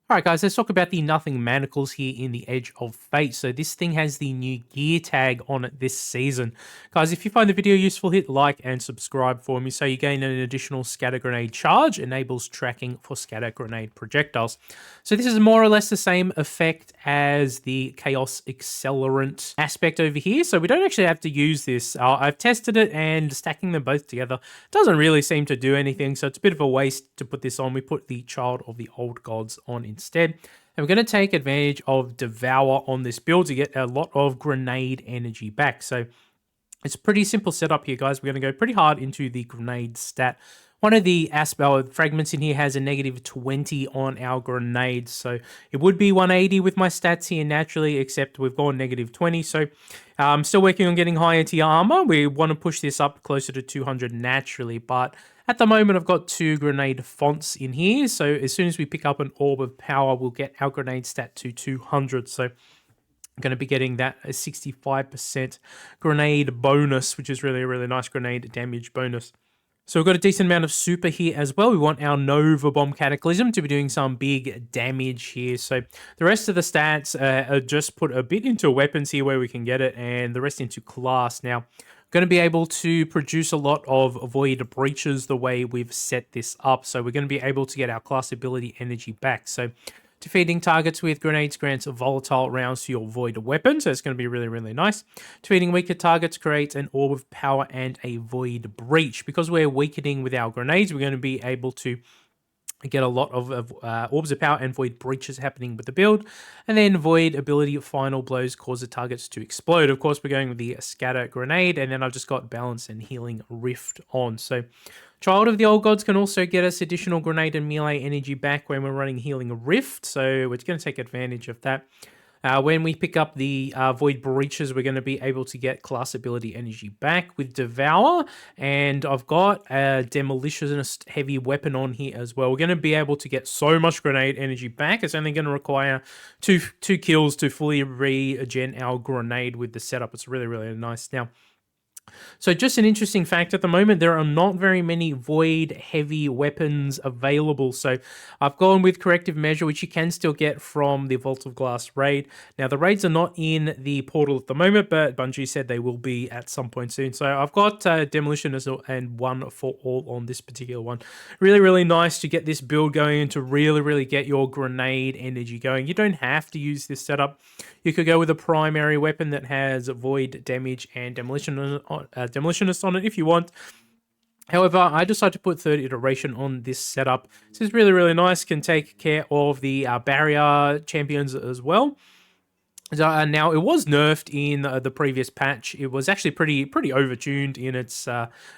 All right, guys, let's talk about the Nothing Manacles here in the Edge of Fate. So this thing has the new gear tag on it this season. Guys, if you find the video useful, hit like and subscribe for me so you gain an additional scatter grenade charge, enables tracking for scatter grenade projectiles. So this is more or less the same effect as the Chaos Accelerant aspect over here. So we don't actually have to use this. I've tested it and stacking them both together doesn't really seem to do anything. So it's a bit of a waste to put this on. We put the Child of the Old Gods on instead. And we're going to take advantage of Devour on this build to get a lot of grenade energy back. So it's a pretty simple setup here, guys. We're going to go pretty hard into the grenade stat. One of the fragments in here has a negative 20 on our grenades, so it would be 180 with my stats here naturally, except we've gone negative 20, so I'm still working on getting higher tier armor. We want to push this up closer to 200 naturally, but at the moment I've got 2 grenade fonts in here, so as soon as we pick up an Orb of Power, we'll get our grenade stat to 200, so I'm going to be getting that a 65% grenade bonus, which is really a really nice grenade damage bonus. So we've got a decent amount of super here as well. We want our Nova Bomb Cataclysm to be doing some big damage here. So the rest of the stats are just put a bit into weapons here where we can get it, and the rest into class. Now, I'm going to be able to produce a lot of Void Breaches the way we've set this up. So we're going to be able to get our class ability energy back. So defeating targets with grenades grants volatile rounds to your void weapon, so it's going to be really, really nice. Defeating weaker targets creates an orb of power and a void breach. Because we're weakening with our grenades, we're going to be able to get a lot of orbs of power and void breaches happening with the build. And then void ability final blows cause the targets to explode. Of course, we're going with the scatter grenade, and then I've just got balance and healing rift on. So Child of the Old Gods can also get us additional grenade and melee energy back when we're running Healing Rift, so we're going to take advantage of that. When we pick up the Void Breaches, we're going to be able to get class ability energy back with Devour, and I've got a Demolitionist heavy weapon on here as well. We're going to be able to get so much grenade energy back. It's only going to require two kills to fully regen our grenade with the setup. It's really, really nice. Now, so just an interesting fact, at the moment there are not very many void heavy weapons available, so I've gone with Corrective Measure, which you can still get from the Vault of Glass raid. Now the raids are not in the portal at the moment, but Bungie said they will be at some point soon. So I've got Demolitionist and One for All on this particular one. Really, really nice to get this build going and to really, really get your grenade energy going. You don't have to use this setup. You could go with a primary weapon that has void damage and demolitionist on it if you want. However, I decided to put third iteration on this setup. This is really, really nice. Can take care of the barrier champions as well. Now, it was nerfed in the previous patch. It was actually pretty overtuned in its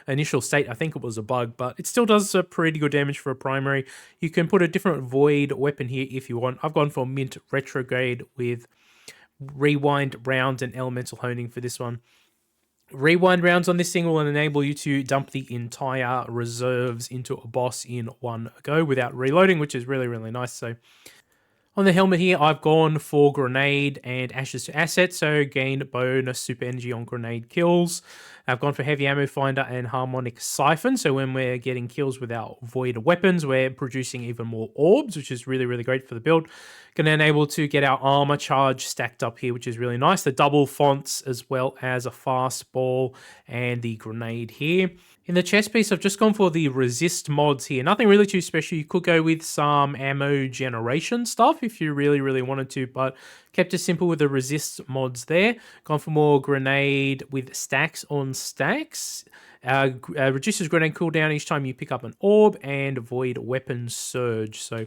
initial state. I think it was a bug, but it still does pretty good damage for a primary. You can put a different void weapon here if you want. I've gone for Mint Retrograde with Rewind rounds and elemental honing for this one. Rewind rounds on this thing will enable you to dump the entire reserves into a boss in one go without reloading, which is really, really nice. So on the helmet here, I've gone for Grenade and Ashes to Asset, so gain bonus super energy on grenade kills. I've gone for Heavy Ammo Finder and Harmonic Siphon, so when we're getting kills with our void weapons, we're producing even more orbs, which is really, really great for the build. Going to enable to get our armor charge stacked up here, which is really nice. The double fonts as well as a fast ball and the grenade here. In the chest piece, I've just gone for the resist mods here. Nothing really too special. You could go with some ammo generation stuff if you really, really wanted to, but kept it simple with the resist mods there. Gone for more grenade with stacks on stacks. Reduces grenade cooldown each time you pick up an orb, and void weapon surge. So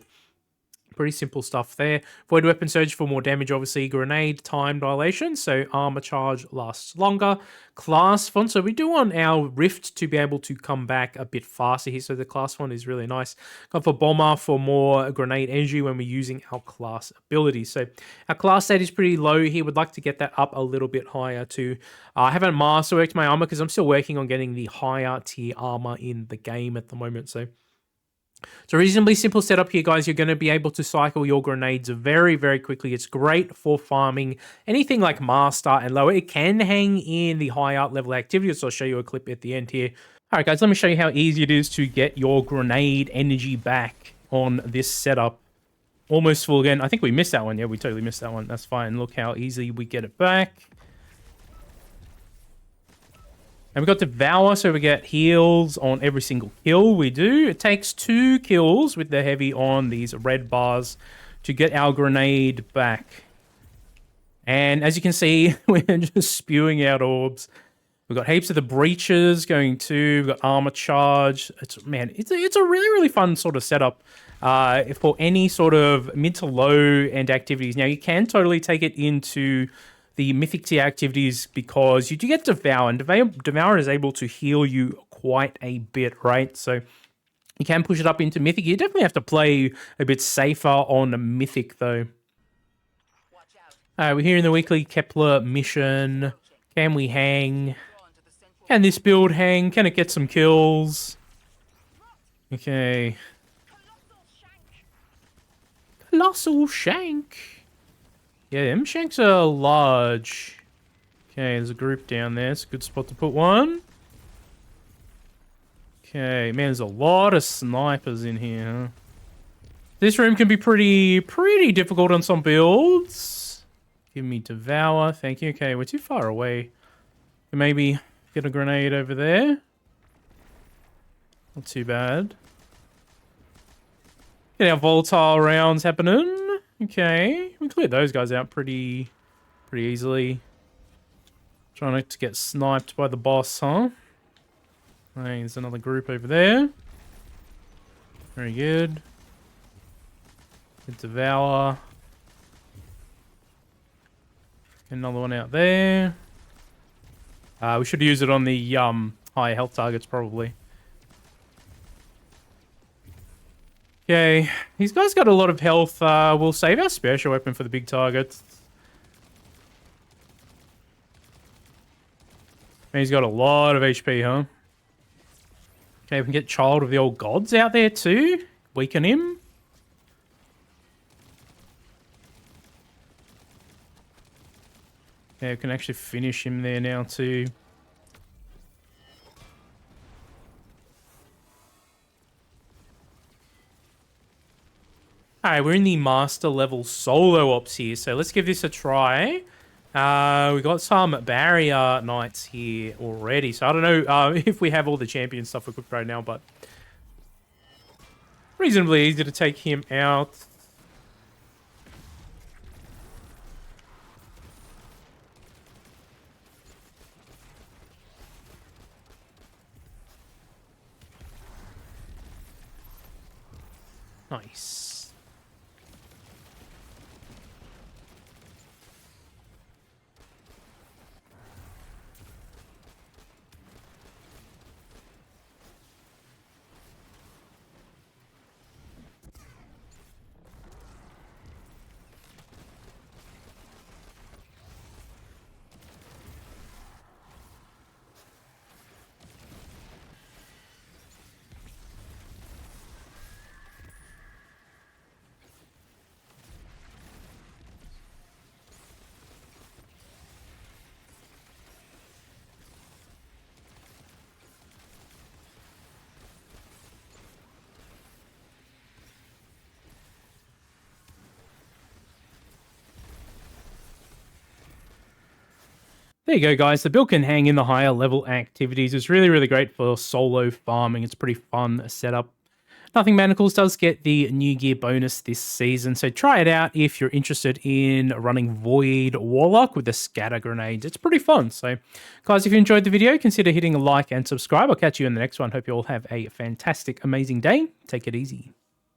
pretty simple stuff there. Void Weapon Surge for more damage, obviously. Grenade Time Dilation, so armor charge lasts longer. Class font, so we do want our Rift to be able to come back a bit faster here, so the class font is really nice. Got for Bomber for more grenade energy when we're using our class abilities. So our class state is pretty low here. Would like to get that up a little bit higher too. I haven't masterworked my armor because I'm still working on getting the higher tier armor in the game at the moment, so it's a reasonably simple setup here, guys. You're going to be able to cycle your grenades very, very quickly. It's great for farming anything like Master and lower. It can hang in the higher level activities, so I'll show you a clip at the end here. All right, guys, let me show you how easy it is to get your grenade energy back on this setup. almost full again. I think we missed that one. Yeah, we totally missed that one. That's fine. Look how easy we get it back. And we got Devour, so we get heals on every single kill we do. It takes 2 kills with the heavy on these red bars to get our grenade back. And as you can see, we're just spewing out orbs. We've got heaps of the breaches going too. We've got armor charge. It's a really fun sort of setup for any sort of mid to low end activities. Now, you can totally take it into the Mythic tier activities because you do get Devour, and Devour is able to heal you quite a bit, right? So you can push it up into Mythic. You definitely have to play a bit safer on Mythic, though. We're here in the weekly Kepler mission. Can we hang? Can this build hang? Can it get some kills? Okay. Colossal Shank. Yeah, them shanks are large. Okay, there's a group down there. It's a good spot to put one. Okay, man, there's a lot of snipers in here, huh? This room can be pretty difficult on some builds. Give me Devour, thank you. Okay, we're too far away. Maybe get a grenade over there. Not too bad. Get our volatile rounds happening. Okay, we cleared those guys out pretty easily. Trying not to get sniped by the boss, huh? Hey, there's another group over there. Very good. Get Devour. Get another one out there. We should use it on the higher health targets, probably. Okay, these guys got a lot of health. We'll save our special weapon for the big targets. And he's got a lot of HP, huh? Okay, we can get Child of the Old Gods out there too. Weaken him. Yeah, we can actually finish him there now too. Alright, we're in the master level solo ops here, so let's give this a try. We got some barrier knights here already, so I don't know if we have all the champion stuff equipped right now, but reasonably easy to take him out. Nice. There you go, guys. The build can hang in the higher level activities. It's really great for solo farming. It's a pretty fun setup. Nothing Manacles does get the new gear bonus this season, so try it out if you're interested in running Void Warlock with the scatter grenades. It's pretty fun. So, guys, if you enjoyed the video, consider hitting a like and subscribe. I'll catch you in the next one. Hope you all have a fantastic, amazing day. Take it easy.